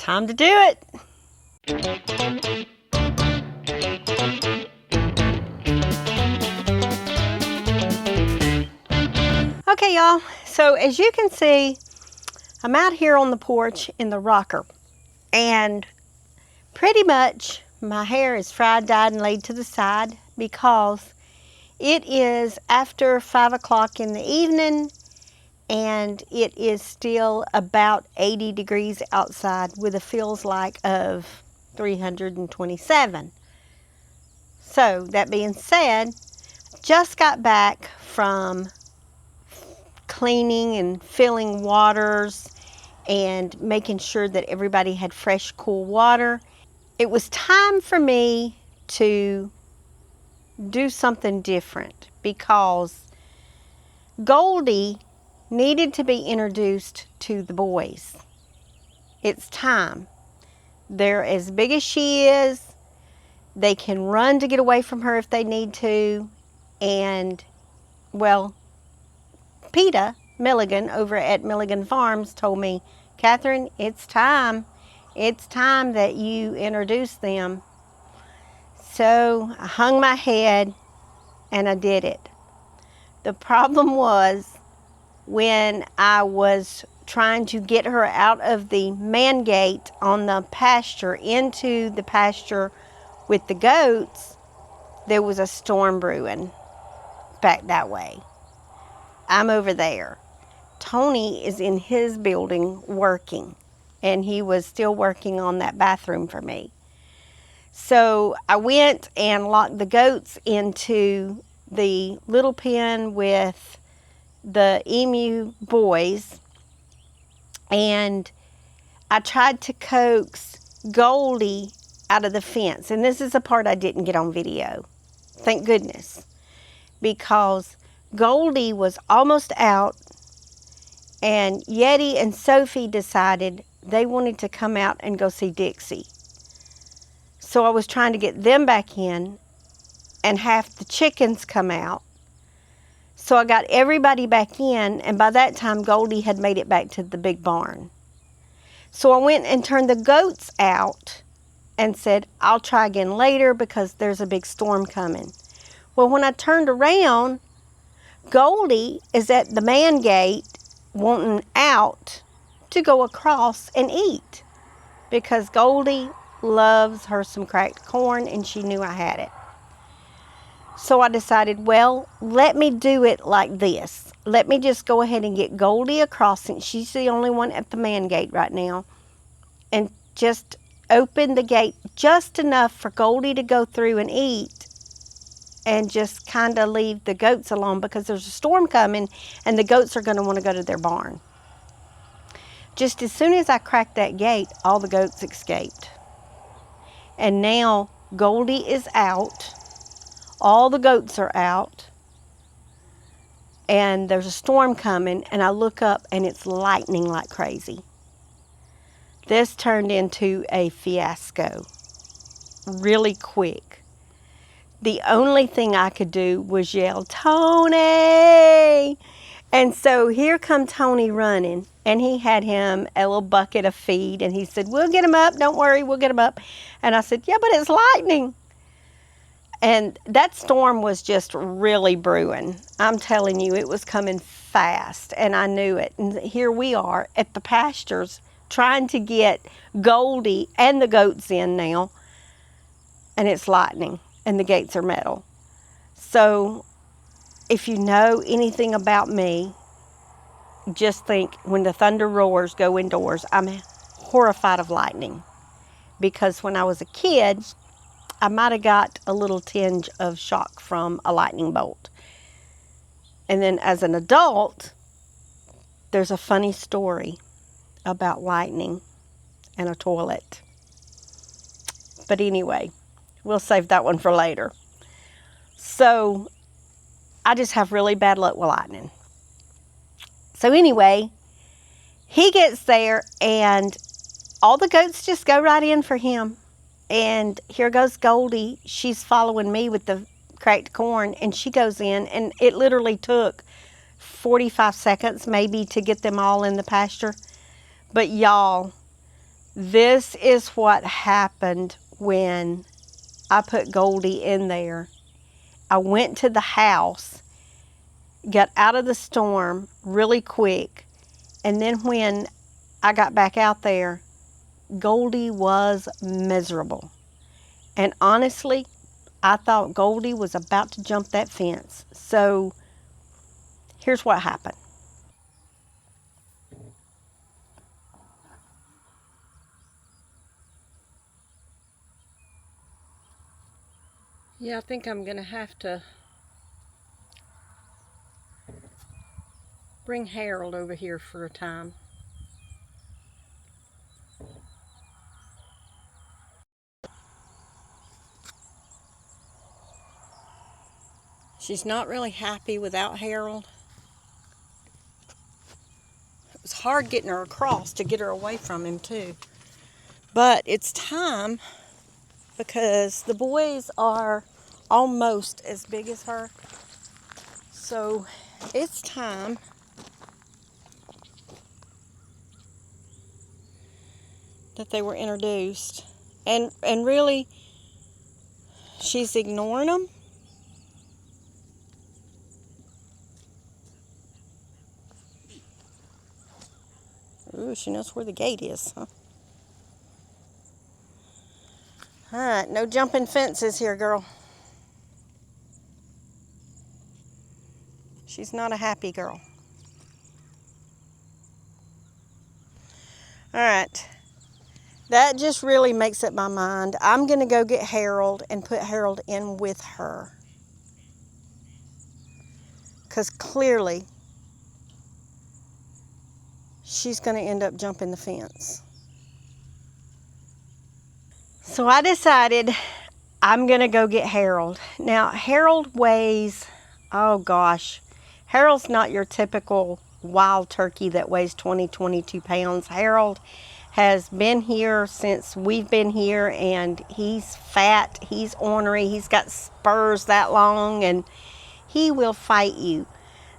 time to do it. Okay, y'all, so as you can see, I'm out here on the porch in the rocker, and pretty much my hair is fried, dyed, and laid to the side because it is after 5 o'clock in the evening and it is still about 80 degrees outside with a feels like of 327. So that being said, just got back from cleaning and filling waters and making sure that everybody had fresh, cool water. It was time for me to do something different because Goldie needed to be introduced to the boys. It's time. They're as big as she is. They can run to get away from her if they need to. And, well, PETA Milligan over at Milligan Farms told me, Catherine, it's time. It's time that you introduce them. So I hung my head and I did it. The problem was when I was trying to get her out of the man gate on the pasture into the pasture with the goats, there was a storm brewing back that way. I'm over there. Tony is in his building working, and he was still working on that bathroom for me. So I went and locked the goats into the little pen with the emu boys, and I tried to coax Goldie out of the fence. And this is the part I didn't get on video. Thank goodness. Because Goldie was almost out, and Yeti and Sophie decided they wanted to come out and go see Dixie. So I was trying to get them back in, and half the chickens come out. So I got everybody back in, and by that time Goldie had made it back to the big barn. So I went and turned the goats out and said, I'll try again later because there's a big storm coming. Well, when I turned around, Goldie is at the man gate wanting out to go across and eat because Goldie loves her some cracked corn and she knew I had it. So I decided, well, let me do it like this. Let me just go ahead and get Goldie across, since she's the only one at the man gate right now, and just open the gate just enough for Goldie to go through and eat, and just kind of leave the goats alone because there's a storm coming and the goats are going to want to go to their barn. Just as soon as I cracked that gate, all the goats escaped. And now Goldie is out. All the goats are out. And there's a storm coming, and I look up and it's lightning like crazy. This turned into a fiasco really quick. The only thing I could do was yell, Tony! And so here come Tony running, and he had him a little bucket of feed, and he said, we'll get him up, don't worry, we'll get him up. And I said, yeah, but it's lightning. And that storm was just really brewing. I'm telling you, it was coming fast, and I knew it. And here we are at the pastures trying to get Goldie and the goats in now, and it's lightning, and the gates are metal. So if you know anything about me, just think when the thunder roars, go indoors. I'm horrified of lightning because when I was a kid, I might have got a little tinge of shock from a lightning bolt. And then as an adult, there's a funny story about lightning and a toilet. But anyway, we'll save that one for later. So I just have really bad luck with lightning. So anyway, he gets there and all the goats just go right in for him. And here goes Goldie. She's following me with the cracked corn, and she goes in, and it literally took 45 seconds maybe to get them all in the pasture. But y'all, This is what happened when I put Goldie in there. I went to the house, got out of the storm really quick, and then when I got back out there, Goldie was miserable. And honestly, I thought Goldie was about to jump that fence. So here's what happened. Yeah, I think I'm going to have to bring Harold over here for a time. She's not really happy without Harold. It was hard getting her across to get her away from him too. But it's time because the boys are almost as big as her. So it's time that they were introduced. And really, she's ignoring them. Ooh, she knows where the gate is, huh? All right, no jumping fences here, girl. She's not a happy girl. All right, that just really makes up my mind. I'm gonna go get Harold and put Harold in with her. Because clearly, she's gonna end up jumping the fence. So I decided I'm gonna go get Harold. Now, Harold weighs, oh gosh, Harold's not your typical wild turkey that weighs 22 pounds. Harold has been here since we've been here, and he's fat, he's ornery, he's got spurs that long, and he will fight you.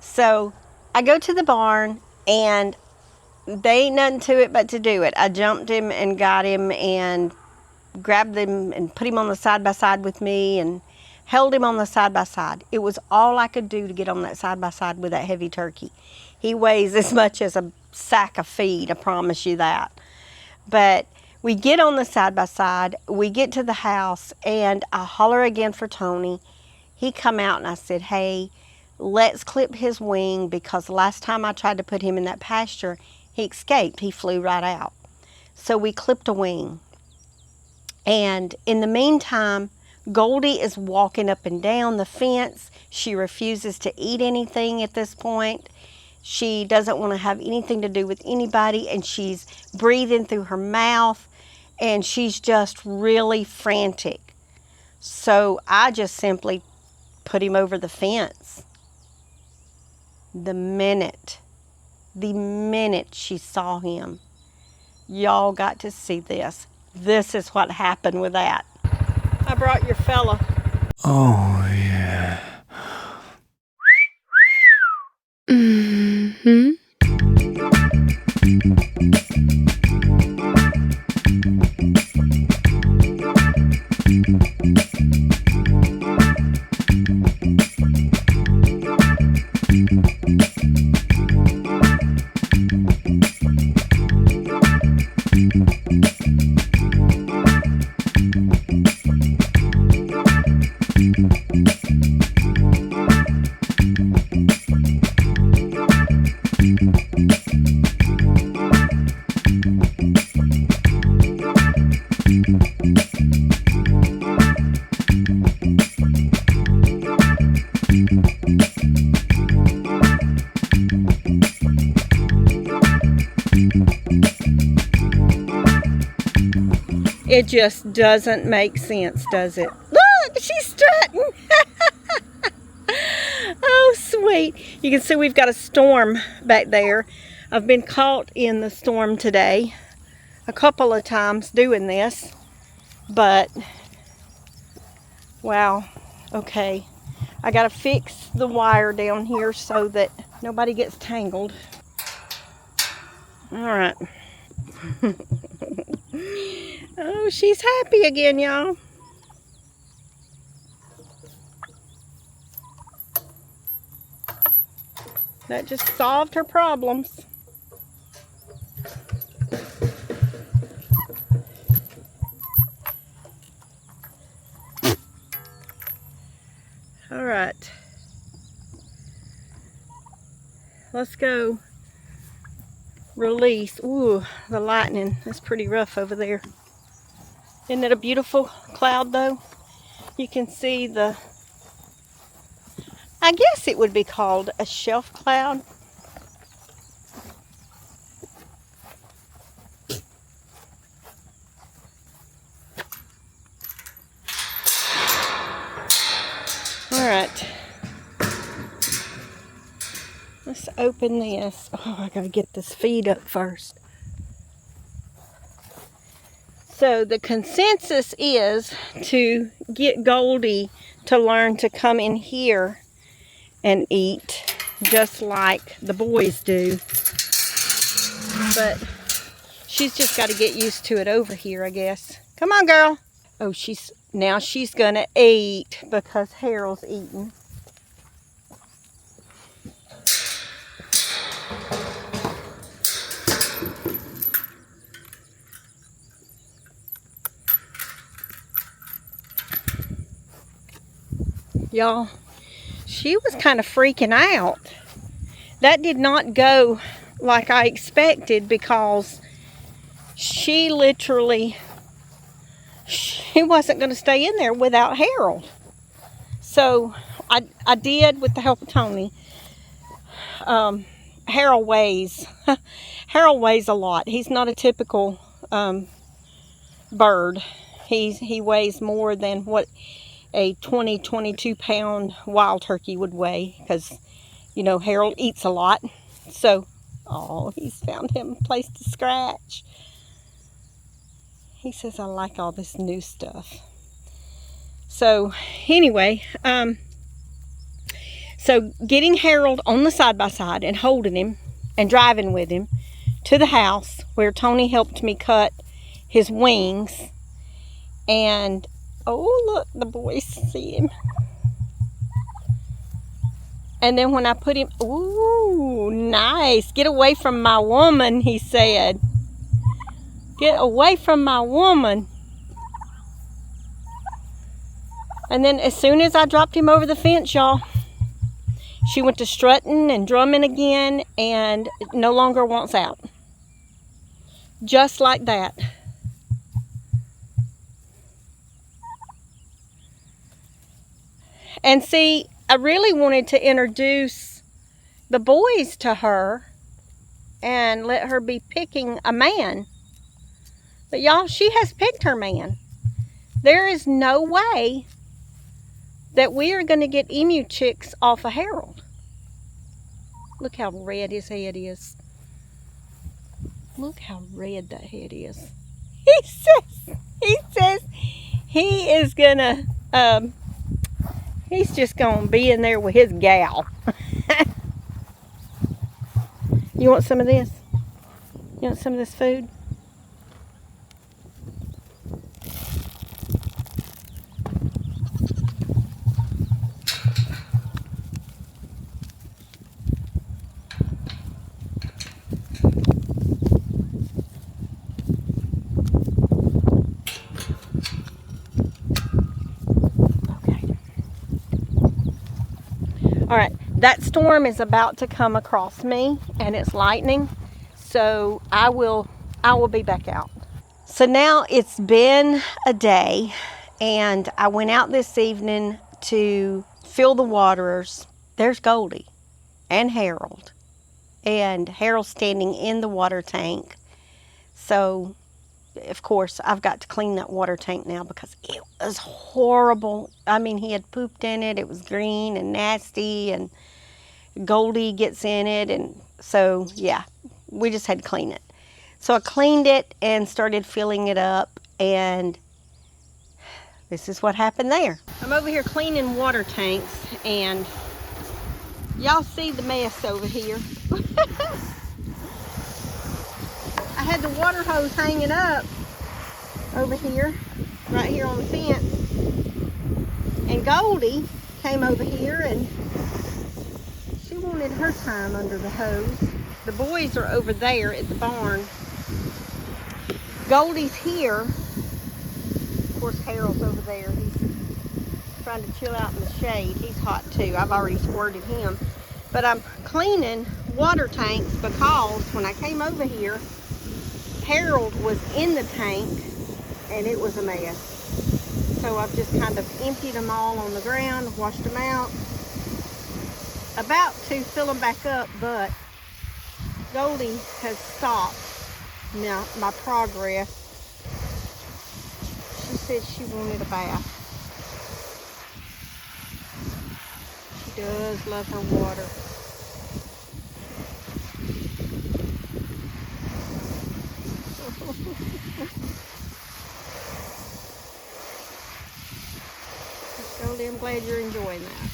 So I go to the barn, and they ain't nothing to it but to do it. I jumped him and got him and grabbed him and put him on the side-by-side with me and held him on the side-by-side. It was all I could do to get on that side-by-side with that heavy turkey. He weighs as much as a sack of feed, I promise you that. But we get on the side-by-side, we get to the house, and I holler again for Tony. He come out and I said, hey, let's clip his wing, because the last time I tried to put him in that pasture, he escaped. He flew right out. So we clipped a wing. And in the meantime, Goldie is walking up and down the fence. She refuses to eat anything at this point. She doesn't want to have anything to do with anybody, and she's breathing through her mouth, and she's just really frantic. So I just simply put him over the fence. The minute she saw him, y'all got to see this. This is what happened with that. I brought your fella. Oh, yeah. Mm-hmm. It just doesn't make sense, does it? Look, she's strutting. Oh, sweet. You can see we've got a storm back there. I've been caught in the storm today a couple of times doing this, but wow, okay. I gotta fix the wire down here so that nobody gets tangled. All right. Oh, she's happy again, y'all. That just solved her problems. All right. Let's go release. Ooh, the lightning is pretty rough over there. Isn't it a beautiful cloud though? You can see the, I guess it would be called a shelf cloud. All right. Let's open this. Oh, I gotta get this feed up first. So the consensus is to get Goldie to learn to come in here and eat just like the boys do. But she's just got to get used to it over here, I guess. Come on, girl. Oh, now she's gonna eat because Harold's eating. Y'all, she was kind of freaking out. That did not go like I expected because she wasn't going to stay in there without Harold. So I did, with the help of Tony. Harold weighs a lot. He's not a typical bird. He weighs more than what a 22 pound wild turkey would weigh, because you know Harold eats a lot. So, oh, he's found him a place to scratch. He says, I like all this new stuff. So anyway, so getting Harold on the side-by-side and holding him and driving with him to the house where Tony helped me cut his wings. And oh, look, the boys see him. And then when I put him, ooh, nice. Get away from my woman, he said. Get away from my woman. And then as soon as I dropped him over the fence, y'all, she went to strutting and drumming again and no longer wants out. Just like that. And see, I really wanted to introduce the boys to her and let her be picking a man. But y'all, she has picked her man. There is no way that we are going to get emu chicks off of Harold. Look how red his head is. Look how red that head is. He says he is going to, he's just going to be in there with his gal. You want some of this? You want some of this food? All right, that storm is about to come across me and it's lightning, so I will be back out. So now it's been a day and I went out this evening to fill the waterers. There's Goldie and Harold, and Harold's standing in the water tank. So of course, I've got to clean that water tank now because it was horrible. I mean, he had pooped in it. It was green and nasty, and Goldie gets in it. And so, yeah, we just had to clean it. So I cleaned it and started filling it up, and this is what happened there. I'm over here cleaning water tanks, and y'all see the mess over here. I had the water hose hanging up over here, right here on the fence. And Goldie came over here and she wanted her time under the hose. The boys are over there at the barn. Goldie's here. Of course, Harold's over there. He's trying to chill out in the shade. He's hot too. I've already squirted him. But I'm cleaning water tanks because when I came over here, Harold was in the tank and it was a mess. So I've just kind of emptied them all on the ground, washed them out. About to fill them back up, but Goldie has stopped now my progress. She said she wanted a bath. She does love her water. Goldie, I'm glad you're enjoying that.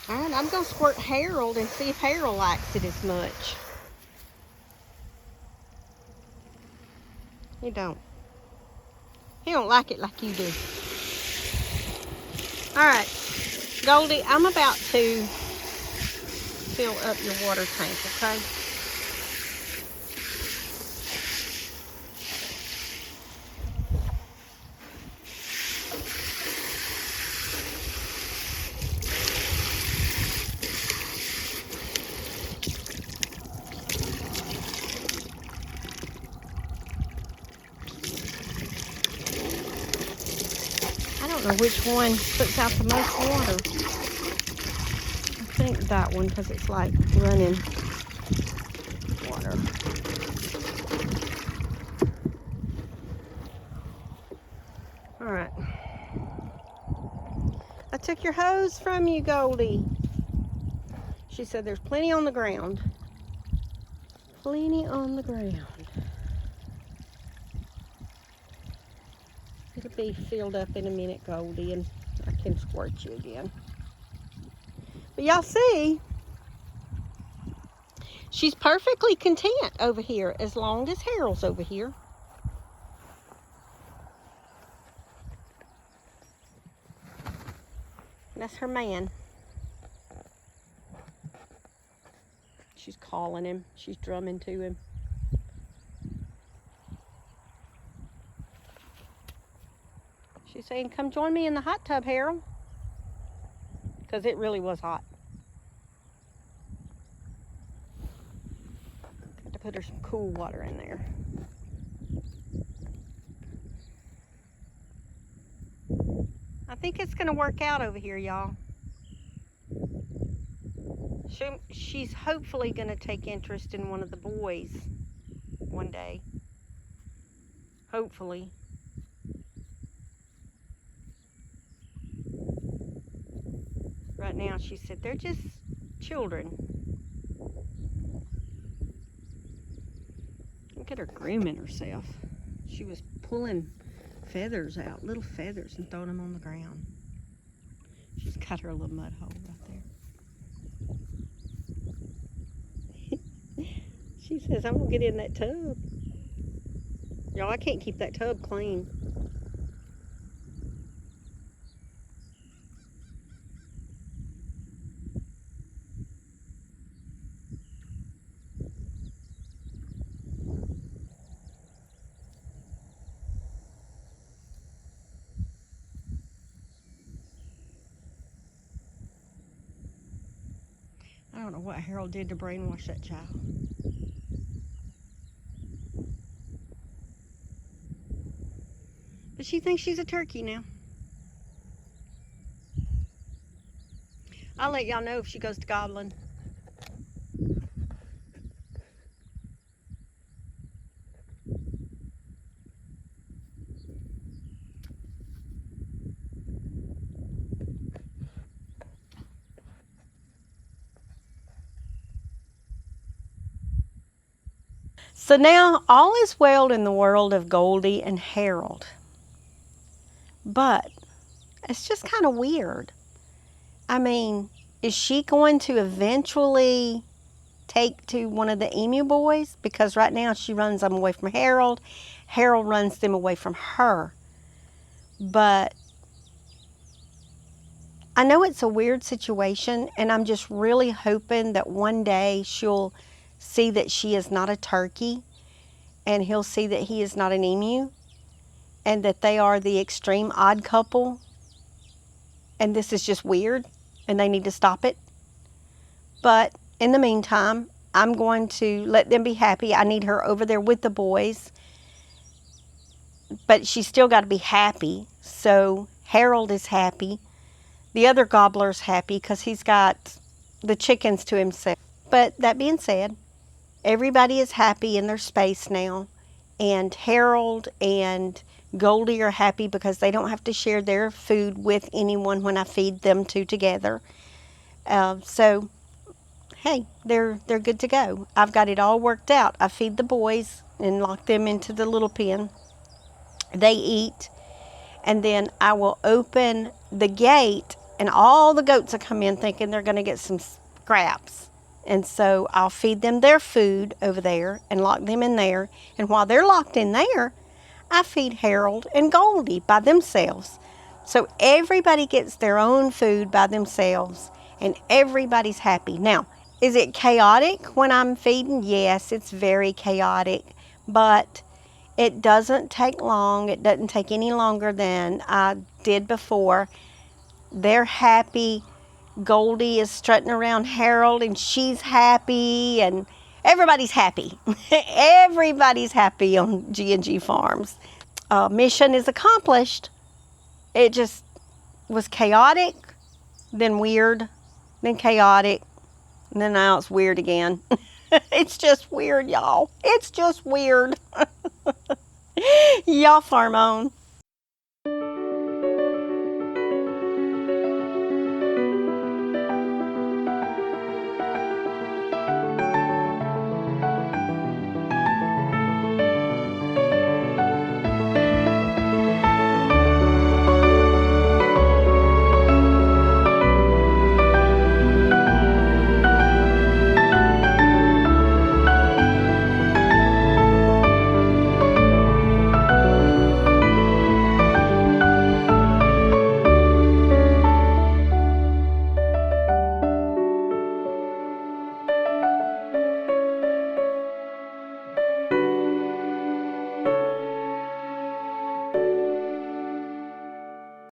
Alright, I'm going to squirt Harold and see if Harold likes it as much. He don't. He don't like it like you do. Alright, Goldie, I'm about to fill up your water tank, okay? I don't know which one puts out the most water. I think that one, because it's like running water. All right. I took your hose from you, Goldie. She said there's plenty on the ground. Plenty on the ground. It'll be filled up in a minute, Goldie, and I can squirt you again. But y'all see, she's perfectly content over here as long as Harold's over here. That's her man. She's calling him. She's drumming to him. She's saying, come join me in the hot tub, Harold. Because it really was hot. Got to put her some cool water in there. I think it's going to work out over here, y'all. She's hopefully going to take interest in one of the boys one day. Hopefully. Right now, she said, they're just children. Look at her grooming herself. She was pulling feathers out, little feathers, and throwing them on the ground. She's got her little mud hole right there. She says, I'm going to get in that tub. Y'all, I can't keep that tub clean. I don't know what Harold did to brainwash that child. But she thinks she's a turkey now. I'll let y'all know if she goes to gobbling. So now all is well in the world of Goldie and Harold. But it's just kind of weird. I mean, is she going to eventually take to one of the emu boys? Because right now she runs them away from Harold. Harold runs them away from her. But I know it's a weird situation, and I'm just really hoping that one day she'll see that she is not a turkey, and he'll see that he is not an emu, and that they are the extreme odd couple, and this is just weird, and they need to stop it. But in the meantime, I'm going to let them be happy. I need her over there with the boys, but she's still got to be happy. So Harold is happy. The other gobbler's happy because he's got the chickens to himself. But that being said, everybody is happy in their space now. And Harold and Goldie are happy because they don't have to share their food with anyone when I feed them two together. So, hey, they're good to go. I've got it all worked out. I feed the boys and lock them into the little pen. They eat, and then I will open the gate, and all the goats will come in thinking they're going to get some scraps. And so I'll feed them their food over there and lock them in there. And while they're locked in there, I feed Harold and Goldie by themselves. So everybody gets their own food by themselves, and everybody's happy. Now, is it chaotic when I'm feeding? Yes, it's very chaotic, but it doesn't take long. It doesn't take any longer than I did before. They're happy. Goldie is strutting around Harold, and she's happy, and everybody's happy. Everybody's happy on G&G Farms. Mission is accomplished. It just was chaotic, then weird, then chaotic, and then now it's weird again. It's just weird, y'all. It's just weird. Y'all farm on.